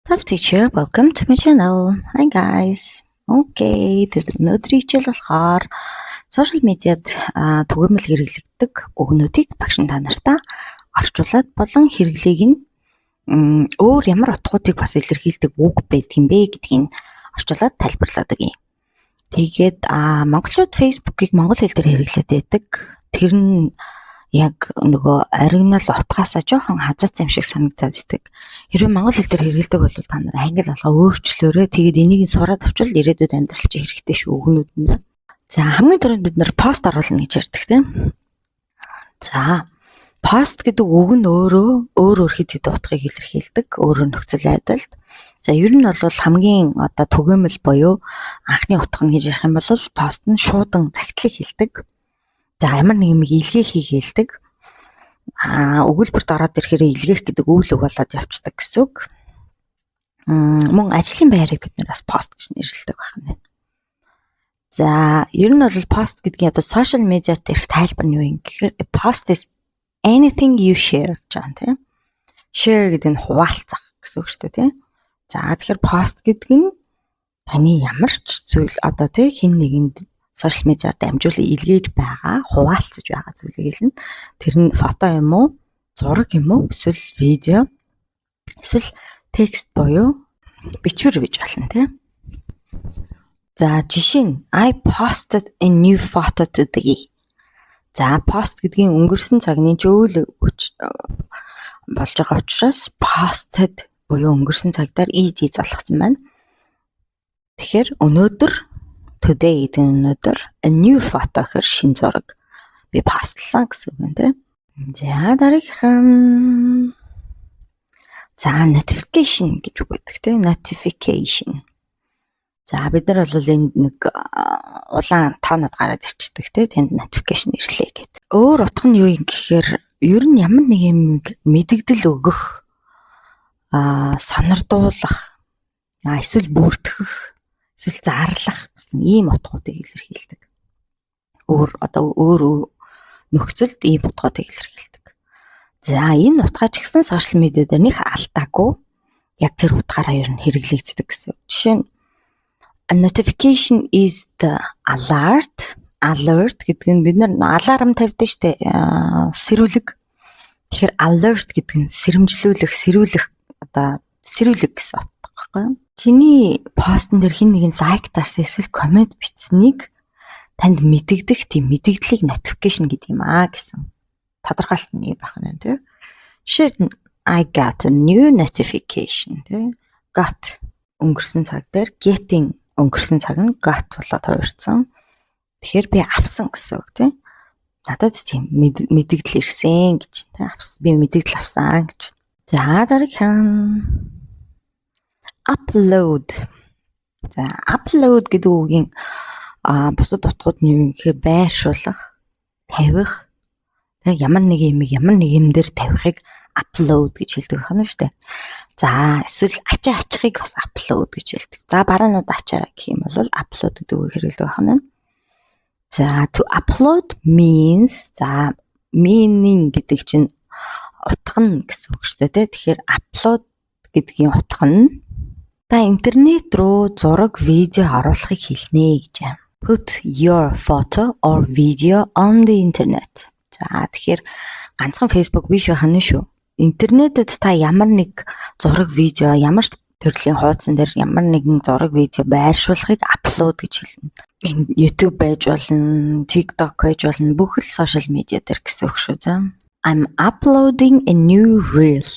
Love teacher, welcome to my channel. Hi guys. Okay, өнөөдрийн хичээл болохоор social mediad түгээмэл хэрэглэгддэг өгнүүдийг багш та нартаа орчуулад болон хэрэглээг нь өөр ямар утгуудыг бас илэрхийлдэг үг байдаг юм бэ гэдгийг орчуулад тайлбарладаг юм. Тэгээд монголчууд Facebook-ыг монгол хэл дээр хэрэглээд байдаг. Тэр нь яг нөгөө оригинал утгаасаа жоохон хазаацсан юм шиг санагдаад байдаг. Хэрвээ монгол хэл дээр хэрэглэдэг бол та нар англи болгоо өөрчлөөрэй. Тэгээд энийг сураад авчвал ирээдүйд амьдрал чинь хэрэгтэй шүү өгнүүд нь. За хамгийн түрүүнд бид нэр пост оруулна гэж ярьдаг тийм. За пост гэдэг үг нь өөр хэд хэд утгыг илэрхийлдэг, өөрөөр нөхцөл байдалд. За ер нь бол хамгийн түгээмэл буюу анхны утга нь гэж ярих юм бол пост нь шуудан загтлыг хэлдэг. За ямар нэг юм илгээхийг хэлдэг. Өгүүлбэрт ороод ирэхээр илгээх гэдэг үйл үг болоод явцдаг гэсэн үг. Мөн ажлын байрыг бид нэр бас пост гэж нэрлэдэг байна. За ер нь бол пост гэдгийн social media дээрх тайлбар нь юу юм гэхээр post is anything you share гэж байна тийм. Share гэдэг нь хуваалцах гэсэн үг шүү дээ тийм. За тэгэхээр пост гэдэг нь таны ямар ч зүйл тийм хэн нэгэнд social media дамжуулан илгээж байгаа, хуваалцаж байгаа зүйлийг хэлнэ. Тэр нь фото юм уу, зураг юм уу, эсвэл видео, эсвэл текст буюу бичвэр гэж болно тийм. За жишээ нь I posted a new photo today. За пост гэдгийн өнгөрсөн цагны үйл болж байгаа учраас posted буюу өнгөрсөн цагдаар ed залгасан байна. Тэгэхээр өнөөдөр today гэдэг өнөөдөр a new photo гэхэр шин зураг би постлсан гэсэн үг тийм. За дараагийн notification гэж үг гэдэг тийм. Notification. За бид нар бол энд нэг улаан тоонод гараад ирчдэг тийм. Тэнд notification ирлээ гэдэг. Өөр утга нь юу юм гэхээр ер нь ямар нэг юм мэдэгдэл өгөх, сонирдуулах, эсвэл бүртгэх, эсвэл зарлах гэсэн ийм утгуудыг илэрхийлдэг. Өөр нөхцөлд ийм утгуудыг илэрхийлдэг. За энэ утгаа ч гэсэн сошиал медиа дээр нэг алдаагүй яг тэр утгаараа ер нь хэрэглэгддэг гэсэн. Жишээ нь a notification is the alert гэдэг нь бид нар аларм тавьдаг штэ сэрүүлэг. Тэгэхээр alert гэдэг нь сэрэмжлүүлэх гэсэн утга байхгүй юу? Чиний постн дээр хэн нэгэн лайк дарсан эсвэл комент бичсэнийг танд мэдэгдэх тийм мэдэгдлийг notification гэдэг юм гэсэн тодорхойлолт нь байх нь тийм. Жишээ нь I got a new notification тийм. Got өнгөрсөн цаг дээр getting өнгөрсөн цаг нь got болоод хувирсан. Тэгэхээр би авсан гэсэн үг тийм. Надад тийм мэдэгдэл ирсэн гэж тийм. Би мэдэгдэл авсан гэж. За дараагийн upload. За upload гэдэг үгийн бусад утгууд нь юу юм гэхээр байршуулах, тавих. Тэг ямар нэг юм дээр тавихыг upload гэж хэлдэг байна шүү дээ. За эсвэл ачаахыг бас upload гэж хэлдэг. За бараанууд ачаараа гэх юм бол upload гэдэг үг хэрэглэдэг байна. За to upload means meaning гэдэг чинь утга нь гэсэн үг шүү дээ. Тэгэхээр upload гэдгийн утга нь интернет руу зураг, видео оруулахыг хэлнэ гэж байна. Put your photo or video on the internet. За тэгэхээр ганцхан Facebook биш байх нь шүү. Интернетэд та ямар нэг зураг, видео, ямар ч төрлийн хуудсан дээр ямар нэгэн зураг, видео байршуулахыг upload гэж хэлнэ. Энэ YouTube байж болно, TikTok байж болно, бүх л social media дээр гэсэн үг шүү. За I'm uploading a new reel.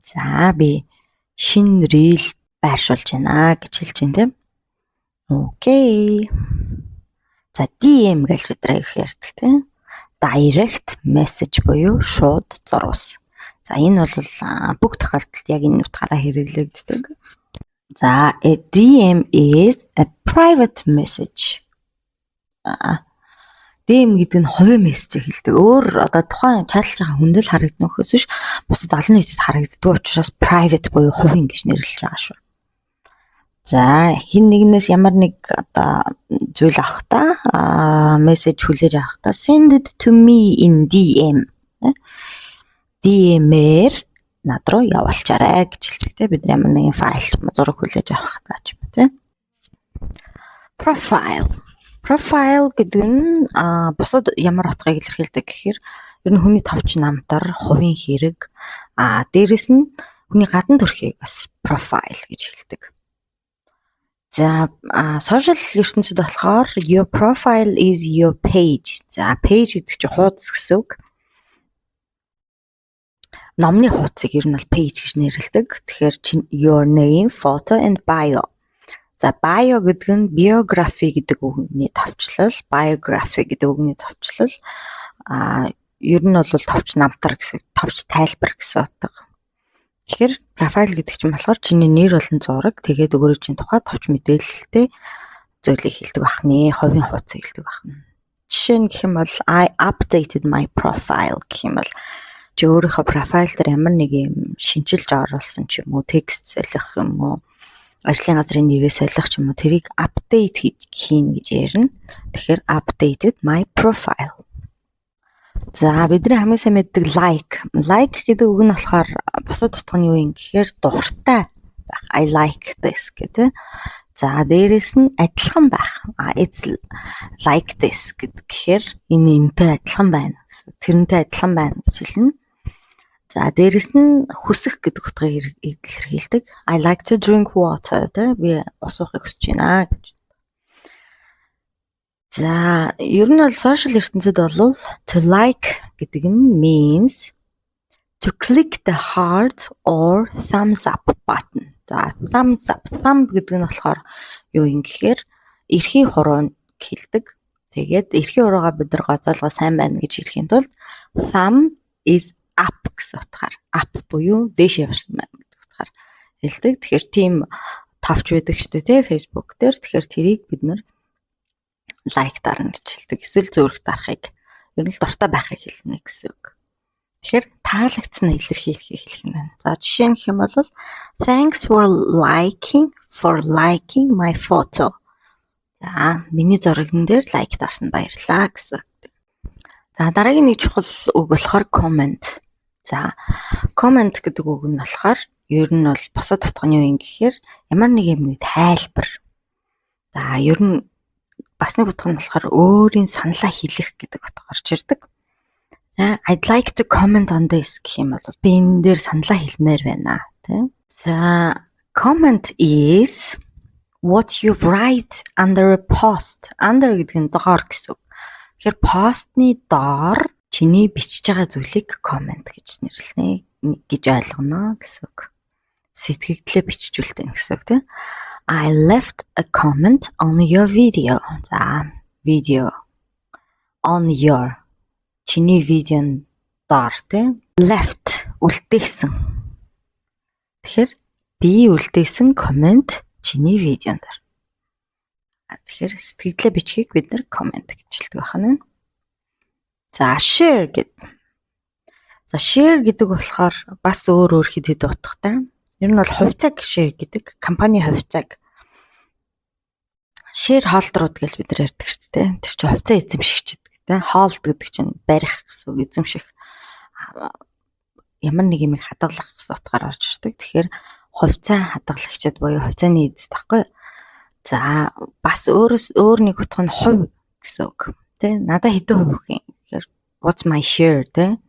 За би шинэ reel байршуулж байна гэж хэлж байна тийм. Окей. За DM гэж бид нар ярьдаг тийм. Direct message буюу шууд зурвас. За энэ бол бүх тохиолдолд яг энэ утгаараа хэрэглэгддэг. За a DM is a private message. DM гэдэг нь хувийн мессеж хэлдэг. Тухайн чаталж байгаа хүндэл харагдана гэхээс биш бусад олон нийтэд харагддаг учраас private буюу хувийн гэж нэрлэж байгаа шүү. За хин нэгнээс ямар нэг зүйл авахта мессеж хүлээж авахта send it to me in DM. DM-ээр над руу явуулчаарай гэж хэлдэг те. Бид ямар нэгэн файл ч юм уу зураг хүлээж авах зааж юм те. Profile гэдэг нь бусад ямар утгыг илэрхийлдэг гэхээр ер нь хүний товч намтар, хувийн хэрэг, дээрэс нь хүний гадна төрхийг бас profile гэж хэлдэг. За social ертөнцид болохоор your profile is your page. За page гэдэг чинь хуудас гэсэн үг. Номны хуудсыг ер нь бол page гэж нэрлэдэг. Тэгэхээр your name, photo and bio. За bio гэдэг нь biography гэдэг үгний товчлол, biography гэдэг үгний товчлол. Ер нь бол товч намтар гэсэн, товч тайлбар гэсэн утга. Тэгэхээр profile гэдэг чинь болохоор чиний нэр болон зураг, тэгээд өөрөө чинь тухай товч мэдээлэлтэй зүйлийг хэлдэг бахны, хувийн хуудсыг хэлдэг бахна. Жишээ нь гэх юм бол I updated my profile гэх юм бол чи өөрийнхөө profile дээр ямар нэг юм шинжилж оруулсан ч юм уу, текст солих юм уу, ажлын газрын нэрээ солих ч юм уу, тэрийг update хийн гэж ярина. Тэгэхээр updated my profile. За бидний хамгийн сайн мэддэг like гэдэг үг нь болохоор бусад утга нь юу юм гэхээр дуртай байх. I like this гэдэг. За дээрэс нь адилхан байх. It's like this гэхээр энэ энэтэй адилхан байна. Тэрнтэй адилхан байна гэж хэлнэ. За дээрэс нь хүсэх гэдэг утгыг илэрхийлдэг. I like to drink water тэ би ус уухыг хүсэж байна гэж. За ер нь бол social ертөнцид бол to like гэдэг нь means to click the heart or thumbs up button. За thumbs up, thumb гэдэг нь болохоор юу юм гэхээр эрхийн хуруу хэлдэг. Тэгээд эрхийн хуруугаа бид нар гоцоолгоо сайн байна гэж хэлхийн тулд thumb is up гэсэн утгаар up буюу дээш явсан байна гэдэг утгаар хэлдэг. Тэгэхээр тийм товч байдаг шүү дээ тий Facebook дээр. Тэгэхээр тэрийг бид нар like дарна гэж хэлдэг. Эсвэл зөөрөх дарахыг ер нь л дуртай байхыг хэлнэ гэсэн үг. Тэгэхээр таалагдсан илэрхийлэхийг хэлэх нь байна. За жишээ нь гэх юм бол thanks for liking my photo. За миний зурагн дээр лайк дарсан баярлалаа гэсэн. За дараагийн нэг чухал үг болохоор comment. За comment гэдэг үг нь болохоор ер нь бол босод утганы юу юм гэхээр ямар нэг юм тайлбар. За ер нь бас нэг утга нь болохоор өөрийн саналаа хэлэх гэдэг утга гарч ирдэг. I'd like to comment on this гэх юм бол би энэ дээр саналаа хэлмээр байна тийм. За comment is what you write under a post. Under гэдэг нь доор гэсэн үг. Тэгэхээр постны доор чиний бичиж байгаа зүйлийг comment гэж нэрлэнэ гэж ойлгоно гэсэн үг. Сэтгэгдлээ бичижүүлдэг гэсэн үг тийм. I left a comment on your video. За video on your чиний видеонд доор тийм left үлдээсэн. Тэгэхээр би үлдээсэн комент чиний видеонд доор. Тэгэхээр сэтгэлдээ бичгийг бид нэр комент гэж хэлдэг байна. За share гэдэг. За share гэдэг болохоор бас өөр хэд утгатай. Ер нь бол хувьцааг share гэдэг компани хувьцааг. Share холдрууд гэж бид нар ярьдаг шүү дээ. Тэр чинь хувьцаа эзэмшигч гэдэг тийм. Hold гэдэг чинь барих гэсэн үг, эзэмших. Ямар нэг юм хадгалах гэсэн утгаар орж ирдэг. Тэгэхээр хувьцаа хадгалагчид буюу хувьцааны эзэд тахгүй. За бас өөр нэг утга нь хувь гэсэн үг. Тэ надад хэдэн хувь өгөх юм. Тэгэхээр what's my share тэ?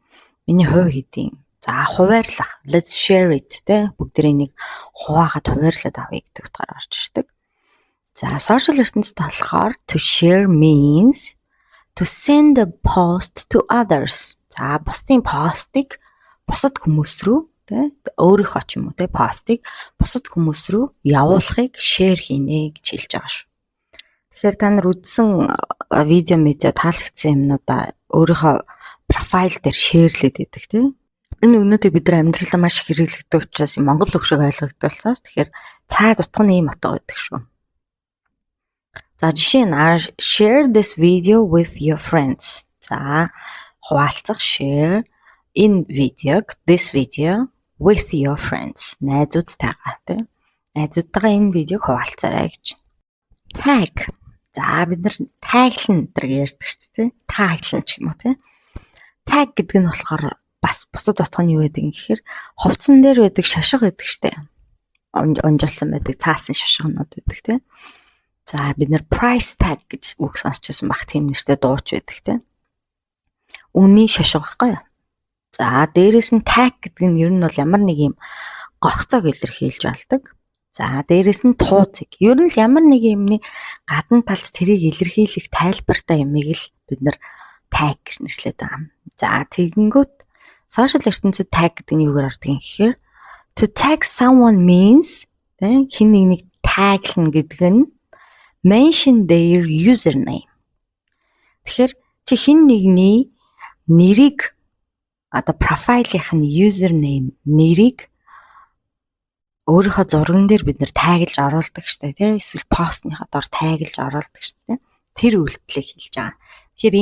Миний хувь хэдийн. За хуваарлах. Let's share it тэ. Бүгдний нэг хуваагаад хуваарлаад авъя гэдэг утгаар орж ирдэг. За social ертөнцид болохоор to share means to send a post to others. За бусдын постыг бусад хүмүүс рүү тэ өөрийнхөө ч юм уу тэ постыг бусад хүмүүс рүү явуулахыг share хийнэ гэж хэлж байгаа шүү. Тэгэхээр та нар үзсэн видео таалагдсан юмнуудаа өөрийнхөө профайл дээр шеэрлээд байдаг тийм. Энэ өгнөдөө бид нар амьдралаа маш их хэрэглэдэг учраас монгол үг шиг ойлгогдолцоо. Тэгэхээр цаад утга нь ийм утга байдаг шүү. За жишээ нь share this video with your friends. За хуваалцах share in this video with your friends. Найзуудтайгаа тийм. Найзуудтайгаа энэ видеог хуваалцаарай гэж. Tag. За бид нар таглан гэдэг ярьдаг шүү дээ. Таглан ч юм уу тийм. Tag гэдэг нь болохоор бас бусад утга нь юу байдаг юм гэхээр хувцсан дээр байдаг шошго байдаг штэ. Онжолсон байдаг цаасан шошгонууд байдаг тийм. За бид нэр price tag гэж үг сонсчихсан баг, тийм нэртэй дууч байдаг тийм. Үнийн шошго байхгүй юу? За дээрэс нь tag гэдэг нь ер нь бол ямар нэг юм гогцоог илэрхийлж болдог. За дээрэс нь тууцыг. Ер нь л ямар нэг юмны гадна талд тэрийг илэрхийлэх тайлбартай юмыг л бид нар tag гэж нэрлэдэг байгаа. За тэгэнгүүт сошиал ертөнцид tag гэдэг нь юугаар ордог юм гэхээр to tag someone means хин нэгнийг таглана гэдэг нь mention their username. Тэгэхээр чи хин нэгний нэрийг одоо профайлийнх нь username нэрийг өөрийнхөө зурган дээр бид нэр тагилж оруулдаг штэ тий. Эсвэл постныхаа дор тагилж оруулдаг штэ. Тэр үйлдэлийг хийж байгаа. Тэгэхээр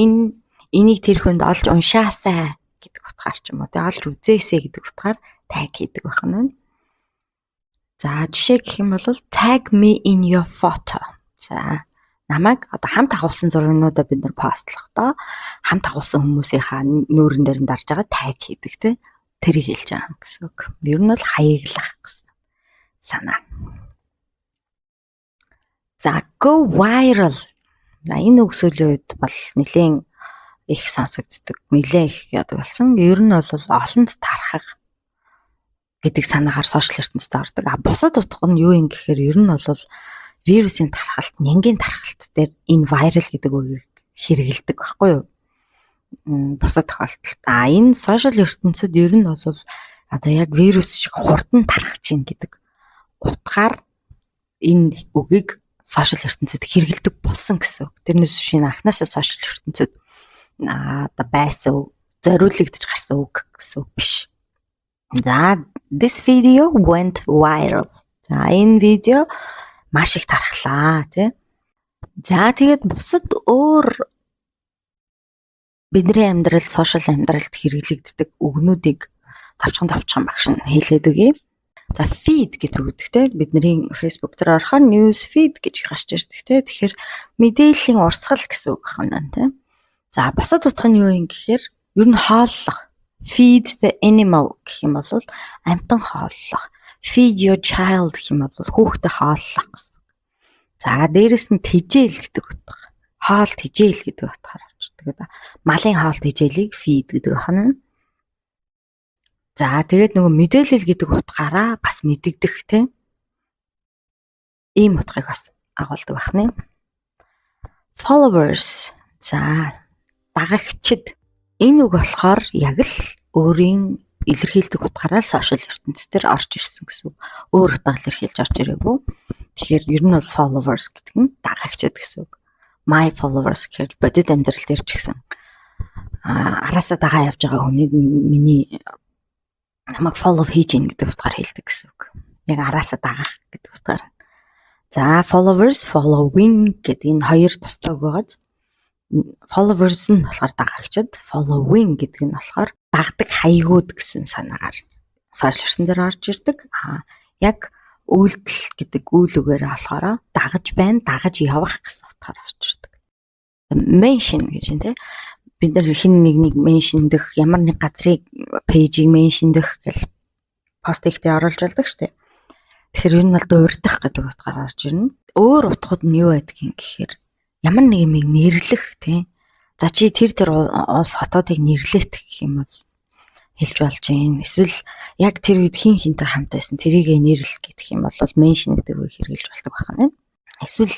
энийг тэр хүнд олж уншаасай гэдэг утгаар ч юм уу тий. Олж үзээсэй гэдэг утгаар tag хийдэг байна. За жишээ гэх юм бол tag me in your photo. За намайг одоо хамт агуулсан зургуудаа бид нар постлохдоо хамт агуулсан хүмүүсийнхаа нүүрэн дээр нь дарж байгаа tag хийдэг тий. Тэрийг хэлж байгаа гэсэн үг. Ер нь бол хаяглах гэсэн санаа. За go viral. Энэ үг сүүлийн үед бол нэлээд их сонсогддог, нэлээд их яадаг болсон. Ер нь бол олонд тархах гэдэг санаагаар сошиал ертөнцид ордог. Бусад утга нь юу юм гэхээр ер нь бол вирусын тархалт, нянгийн тархалт дээр энэ viral гэдэг үгийг хэрэгэлдэг байхгүй юу? Бусад тохиолдолд. Энэ сошиал ертөнцид ер нь бол одоо яг вирус шиг хурдан тархаж ийн гэдэг утгаар энэ үгийг сошиал ертөнцид хэрэгэлдэг болсон гэсэн үг. Тэрнээс биш энэ анхнаасаа сошиал ертөнцид одоо байсан зориулагдж гарсан үг гэсэн үг биш. За this video went viral. За энэ видео маш их тархлаа тий. За тэгээд бусад өөр бидний амьдрал, сошиал амьдралд хэрэглэгддэг үгнүүдийг тавчхан багш нь хэлээд өгье. За feed гэдэг үг те бидний Facebook дээр орохоор news feed гэж гарч ирдэг те. Тэгэхээр мэдээллийн урсгал гэсэн үг байна те. За бусад утга нь юу юм гэхээр ер нь хооллох. Feed the animal гэх юм бол амтан хооллох. Feed your child гэх юм бол хүүхдэд хооллох гэсэн. За дээрэс нь тэжээл гэдэг утга. Хоол тэжээл гэдэг утгаар орчдөг. Малын хоол тэжээлийг feed гэдэг байна. За тэгээд нөгөө мэдээлэл гэдэг утгаараа бас мэдэгдэх тийм ийм утгыг бас агуулдаг байна. Followers. За дагагчид. Энэ үг болохоор яг л өөрийн илэрхийлдэг утгаараа сошиал ертөнцийн дээр орж ирсэн гэсэн. Өөр утгаар илэрхийлж орж ирээгүй. Тэгэхээр ер нь бол followers гэдэг нь дагагчид гэсэн үг. My followers гэхээр бодит амьдрал дээр ч гэсэн араасаа дагаа явж байгаа хүнийг миний намайг follow хийж ийн гэдэг утгаар хэлдэг гэсэн үг. Яг араасаа дагах гэдэг утгаар. За followers, following гэдэг энэ хоёр тустай үг байгааз followers нь болохоор дагагчид, following гэдэг нь болохоор дагдаг хаягууд гэсэн санаагаар сошиалшн дээр орж ирдэг. Яг үйлдэл гэдэг үйл үгээр болохоор дагаж байна, дагаж явах гэсэн утгаар орж ирдэг. Mention гэж юм те. Бид нар хин нэг меншндэх, ямар нэг газрыг пэйжийг меншндэх гэл пост ихтэй оруулж болдог штэ. Тэгэхээр ер нь бол дуурдах гэдэг утгаар орж ирнэ. Өөр утгууд нь юу байдаг юм гэхээр ямар нэг юмыг нэрлэх тийм. За чи тэр улс хотоодыг нэрлэх гэх юм бол хэлж болж юм. Эсвэл яг тэр үед хин хинтэй хамт байсан тэрийг нэрлэх гэдэг юм бол mention гэдэг үг хэрэгжилж болдог байна. Эсвэл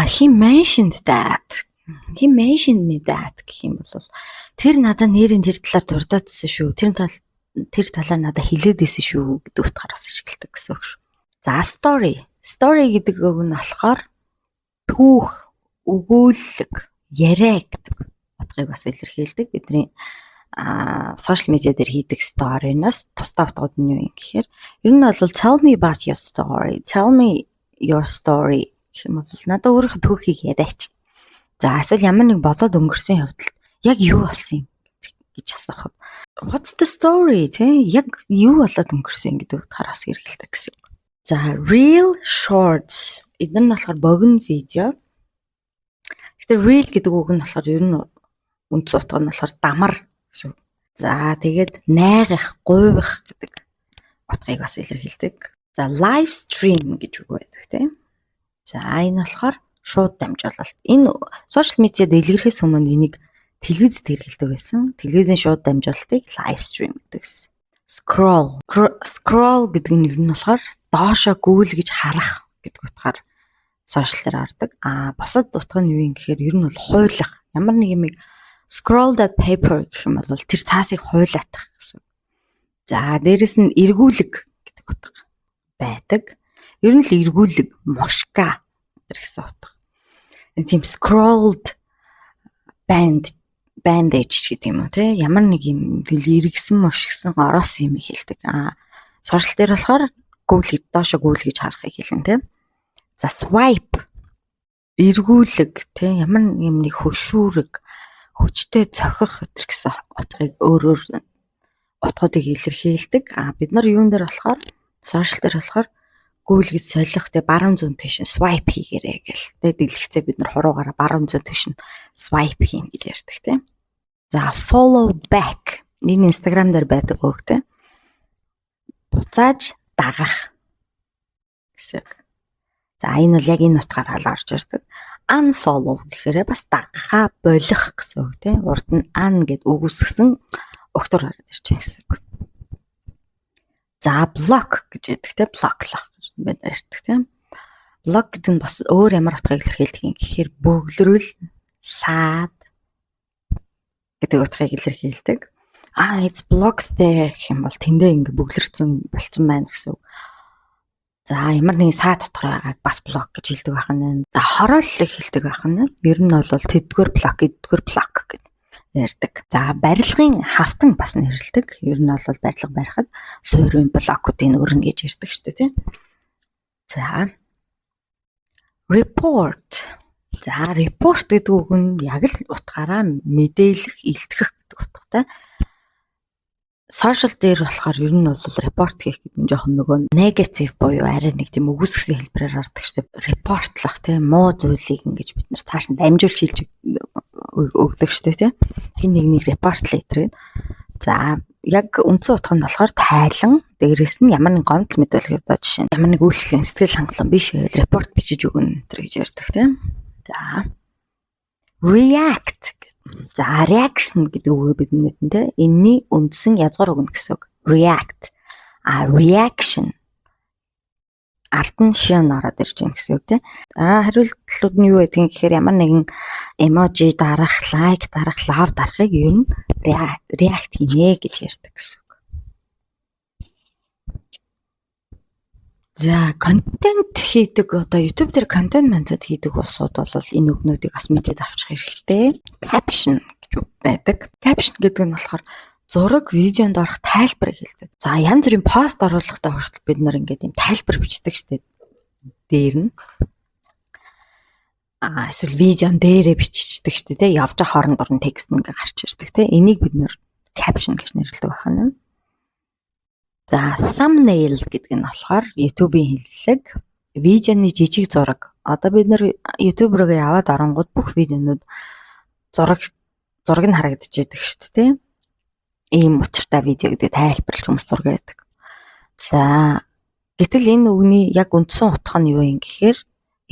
he mentioned that. He mentioned me that гэх юм бол тэр надад нэрийн тэр талаар дурдаадсэн шүү. Тэр талаар надад хэлээд байсан шүү гэдэг утгаар бас ашигладаг гэсэн үг шүү. За story. Story гэдэг үг нь болохоор түүх, өгүүлэг, яриа гэдэг утгыг бас илэрхийлдэг. Бидний сошиал медиа дээр хийдэг story-наас тусдаа утгууд нь юу юм гэхээр ер нь бол tell me about your story. Tell me your story гэх юм бол надад өөрийнхөө түүхийг яриач. За эсвэл ямар нэг болоод өнгөрсөн явдалд яг юу болсон юм гэж асуухад what's the story тий яг юу болоод өнгөрсөн гэдэг утгаараа хэрэгэлдэг гэсэн. За reel shorts эдгээр нь болохоор богино видео. Гэхдээ reel гэдэг үг нь болохоор ер нь үндс утга нь болохоор дамар гэсэн. За тэгээд найгах, гуйвах гэдэг утгыг бас илэрхийлдэг. За live stream гэж үг байдаг тийм. За энэ болохоор шууд дамжуулалт. Энэ сошиал медиа дэлгэрхээс өмнө энийг телевизэд хэрэглэдэг байсан. Телевизийн шууд дамжуулалтыг live stream гэдэг гэсэн. Scroll гэдэг нь ер нь болохоор доошоо гүйлгэж харах гэдэг утгаар сошиал дээр ордог. Бусад утга нь юу юм гэхээр ер нь бол хуйлах. Ямар нэг юм scroll that paper гэх юм бол тэр цаасыг хуйлаатах гэсэн. За дээрэс нь эргүүлэг гэдэг утга байдаг. Ер нь л эргүүлэг, мушка гэсэн утга. Тийм scrolled bandage гэдэг юм уу те. Ямар нэг юм эргэсэн, мушгсан ороос юм хэлдэг. Сошиал дээр болохоор гүйлгэж доошоо гүйлгэж харахыг хэлнэ те. За swipe эргүүлэг те. Ямар юм нэг хөшүүрэг хүчтэй цохих гэсэн утгыг өөрөөр утгуудыг илэрхийлдэг. Бид нар юун дээр болохоор сошиал дээр болохоор гүйлгэж солих те баруун зүүн тийш swipe хийгээрэй гэл. Тэгээд дэлгэцээ бид нар хуруугаараа баруун зүүн тийш swipe хийн гэж ярьдаг те. За follow back. Энэ Instagram дээр байдаг үг те. Буцааж дагах гэсэн. За энэ бол яг энэ утгаараа орж ирдэг. Unfollow гэхээр бас дагахаа болох гэсэн үг тийм. Урд нь un гэд үгүйсгсэн өгтөр гараад ирж байгаа гэсэн үг. За block гэж байдаг тийм. Blocklох гэж бид ярьдаг тийм. Block гэдэг нь бас өөр ямар утгыг илэрхийлдэг юм гэхээр бөглөрөл, саад гэдэг утгыг илэрхийлдэг. It's blocked there гэх юм бол тэндээ ингээ бөглөрцөн болцсон байна гэсэн үг. За ямар нэгэн саад дотор байгааг бас блок гэж хэлдэг байх нь. За хорооллыг хэлдэг байх нь. Ер нь бол тэдгээр блок, эдгээр блок гэж ярьдаг. За барилгын хавтан бас нэрлэдэг. Ер нь бол барилга барихад суурийн блокуудын өрнө гэж ярьдаг шүү дээ, тийм. За report. За report гэдэг үг нь яг л утгаараа мэдээлэх, илтгэх гэдэг утгатай. Сошиал дээр болохоор ер нь бол report хийх гэдэг нь жоохон нөгөө negative буюу арай нэг тийм үгүйсгсэн хэлбэрээр ордог шүү дээ. Reportlах тийм муу зүйлийг ингэж бид нар цааш нь дамжуулж хэлж өгдөг шүү дээ тийм. Хин нэг reportlаа гэдэг. За яг үндсэн утга нь болохоор тайлан, дээрээс нь ямар нэг гомдол мэдүүлэх одоо жишээ нь ямар нэг үйлчлэлийн сэтгэл хангалуун биш байвал report бичиж өгнө гэж ярьдаг тийм. За react. За reaction гэдэг үг бид мэднэ. Энэний үндсэн язгуур үг гэсэн үг. React. Reaction. Арт нь шин ороод ирж байгаа гэсэн үг тийм. Хариултлууд нь юу байдгийг гэхээр ямар нэгэн эможи дарах, лайк дарах, лав дарахыг ер нь react хийнэ гэж ярьдаг гэсэн үг. За контент хийдэг одоо YouTube дээр контент манцад хийдэг улсууд бол энэ үгнүүдийг бас мэдээд авчих хэрэгтэй. Caption гэж байдаг. Caption гэдэг нь болохоор зураг, видеонд орох тайлбарыг хэлдэг. За янз бүрийн пост оруулахдаа хүртэл бид нар ингээд юм тайлбар бичдэг штеп. Дээр нь эсвэл видеон дээрээ биччихдэг штеп тий. Явж байгаа хооронд орон текст ингээ гарч ирдэг тий. Энийг бид нар caption гэж нэрлэдэг байна. За thumbnail гэдэг нь болохоор YouTube-ийн хэллэг, видеоны жижиг зураг. Одоо бид нар YouTube руу яваад оронгууд бүх видеонууд зураг нь харагдчихэдэг шүү дээ. Ийм учиртай видео гэдэг тайлбарлаж хүмүүс зураг байдаг. За гэтэл энэ үгний яг үндсэн утга нь юу юм гэхээр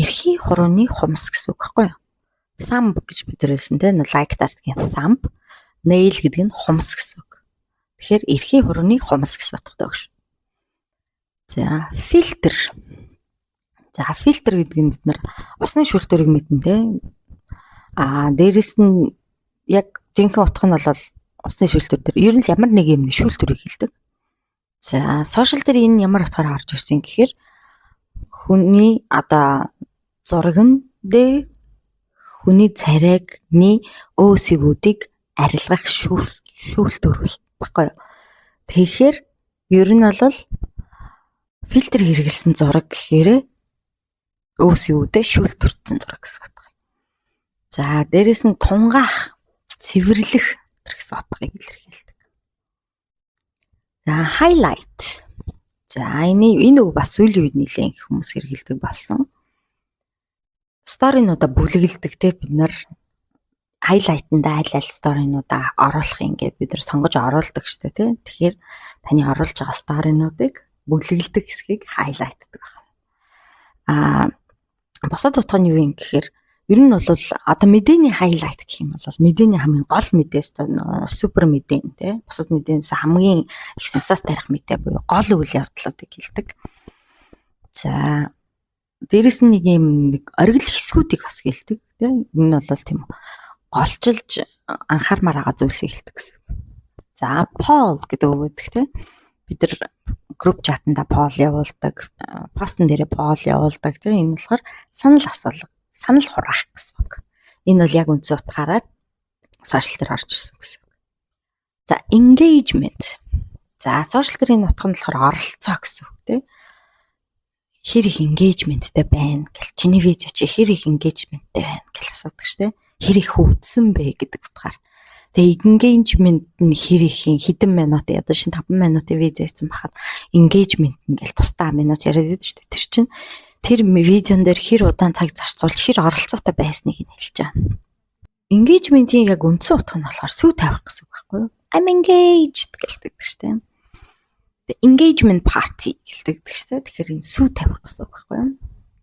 эрхий хурууны хумс гэсэн үг байхгүй юу? Thumb гэж бид хэлсэн тийм лайк дардгийн thumb, nail гэдэг нь хумс гэсэн үг. Тэгэхээр эрхий хурууны хумс гэсэн утгатай өгш. За фильтр. За фильтр гэдэг нь бид нар усны шүүлтүрийг мэднэ тийм. Дээрэс нь яг жинхэнэ утга нь бол усны шүүлтүр дээр ер нь ямар нэг юм шүүлтүрийг хэлдэг. За сошиал дээр энэ ямар утгаараа орж ирсэн гэхээр хүний одоо зураг нь дээр хүний царайгны өөсөвүүдийг арилгах шүүлтүр баггүй. Тэгэхээр ер нь бол фильтр хэрэглэсэн зураг гэхээр өөсөвүүдээ шүүлтүрсэн зураг гэсэн утга. За дээрэс нь тунгаах, цэвэрлэх гэсэн утгыг илэрхийлдэг. За highlight. За энэ үг бас сүүлийн үед нэлээд хүмүүс хэрэглэдэг болсон. Сторинуудаа бүлэглэдэг те бид нар хайлайтанда аль сторинуудаа оруулах ингээд бид нар сонгож оруулдаг шүү дээ тий. Тэгэхээр таны оруулж байгаа сторинуудыг бүлэглэдэг хэсгийг хайлайтдаг байна. Бусад утга нь юу юм гэхээр ер нь бол одоо мэдээний хайлайт гэх юм бол мэдээний хамгийн гол мэдээ супер мэдээ тий. Бусад мэдээнээс хамгийн их сенсац тарих мэдээ буюу гол үйл явдлуудыг хэлдэг. За дээрэс нь нэг оргил хэсгүүдийг бас хэлдэг тий. Энэ бол тийм голчилж анхаармаар байгаа зүйлсийг хэлдэг гэсэн. За poll гэдэг үг гэдэг тий. Бид нар групп чатанда poll явуулдаг, постн дээрээ poll явуулдаг тий. Энэ болохоор санал асуулга, санал хураах гэсэн үг. Энэ бол яг үндсэн утгаараа сошиал дээр орж ирсэн гэсэн. За engagement. За сошиал дээр энэ утга нь болохоор оролцоо гэсэн үг тий. Хэр их engagement-тэй байна гэл чиний видео чи хэр их engagement-тэй байна гэл асуудаг шүү дээ. Хэр их үзсэн бэ гэдэг утгаар. Тэгээ engagement нь хэр их хэдэн минут одоо шин 5 минутын видео хийсэн бахад engagement нь гэл тусдаа минут яриад байдаг шүү дээ. Тэр чинь тэр видеон дээр хэр удаан цаг зарцуулж хэр оролцоотой байсныг нь хэлж байгаа. Engagement-ийн яг үндсэн утга нь болохоор сүү тавих гэсэн үг байхгүй юу? I'm engaged гэлдэг шүү дээ. Engagement party гэлдэг шүү дээ. Тэгэхээр энэ сүү тавих гэсэн үг байхгүй юу?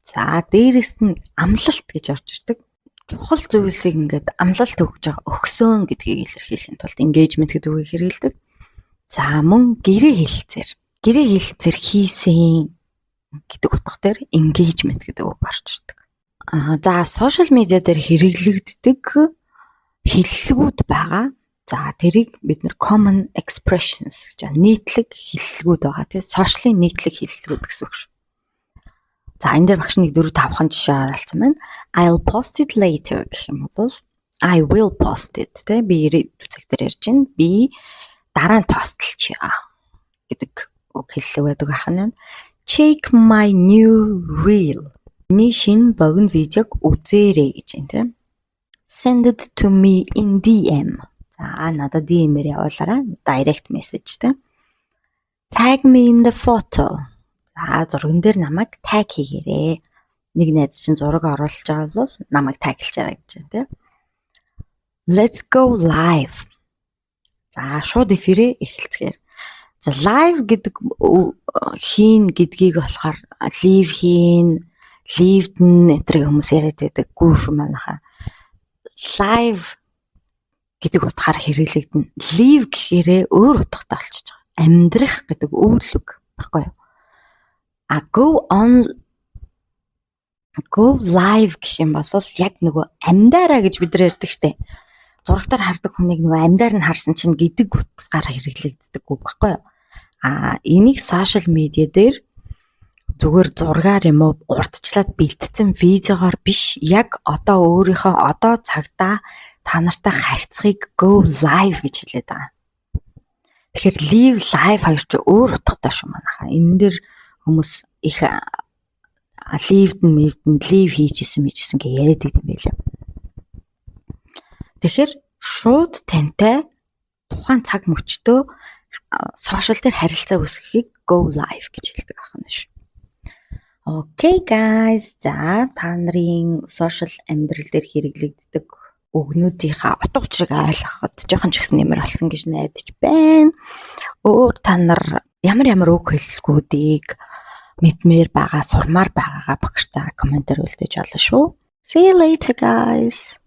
За дээрэс нь амлалт гэж орж ирдэг. Чухал зүйлсийг ингээд амлалт өгж байгаа өгсөн гэдгийг илэрхийлэхийн тулд engagement гэдэг үгийг хэрэглэдэг. За мөн гэрээ хэлэлцээр хийсэн гэдэг утга дээр engagement гэдэг үг орж ирдэг. За сошиал медиа дээр хэрэглэгддэг хэллэгүүд байгаа. За тэрийг бид нэр common expressions гэж нийтлэг хэллэгүүд байгаа тийм сошиалын нийтлэг хэллэгүүд гэсэн үг шүү. За энэ дээр багш нэг 4-5 жишээ харуулсан байна. I'll post it later гэх юм бол I will post it тийм би цаг дээр ярьж байна. Би дараа нь постлчихъя гэдэг үг хэллэг байдаг ахна. Check my new reel. Миний шинэ богино видеог үзээрэй гэж байна тийм. Send it to me in DM. За надад DM-ээр явуулаарай. Direct message тийм. Tag me in the photo. За зурган дээр намайг tag хийгээрэй. Нэг найз чинь зураг оруулж байгаа бол намайг таглаж байгаа гэж байна тийм. Let's go live. За шууд эфирээ эхэлцгээр. За live гэдэг хийн гэдгийг болохоор live хийн, lived нэтэрэг хүмүүс яриад байдаг гүүш манайха. Live гэдэг утгаар хэрэглэгдэн. Live гэхээрээ өөр утгатай болчихж байгаа. Амьдрах гэдэг үйлэг баггүй юу? Go live гэх юм бол яг нөгөө амьдаараа гэж бид нар ярьдаг штэ. Зурагтаар хардаг хүнийг нөгөө амьдаар нь харсан чинь гэдэг утгаар хэрэглэгддэг үг баггүй юу? Энийг сошиал медиа дээр зүгээр зургаар юм уу урдчлаад бэлтцсэн видеогоор биш яг одоо өөрийнхөө одоо цагтаа та нартай харьцахыг go live гэж хэлээд байгаа. Тэгэхээр live live хоёр ч өөр утгатай шүү манайхаа. Энэ дээр хүмүүс их live хийжсэн гэж яриад байдаг юм байлаа. Тэгэхээр шууд тантай тухайн цаг мөчтөө сошиал дээр харилцаа үүсгэхийг go live гэж хэлдэг ахна шүү. Okay guys, за та нарын сошиал амьдрал дээр хэрэглэгддэг үгнүүдийнхаа утга учирыг ойлгоход жоохон ч ихсэн нэмэр болсон гэж найдаж байна. Өөр та нар ямар үг хэллгүүдийг мэдмээр байгаа, сурмаар байгаагаа багштай комментээр үлдээж олно шүү. See you later guys.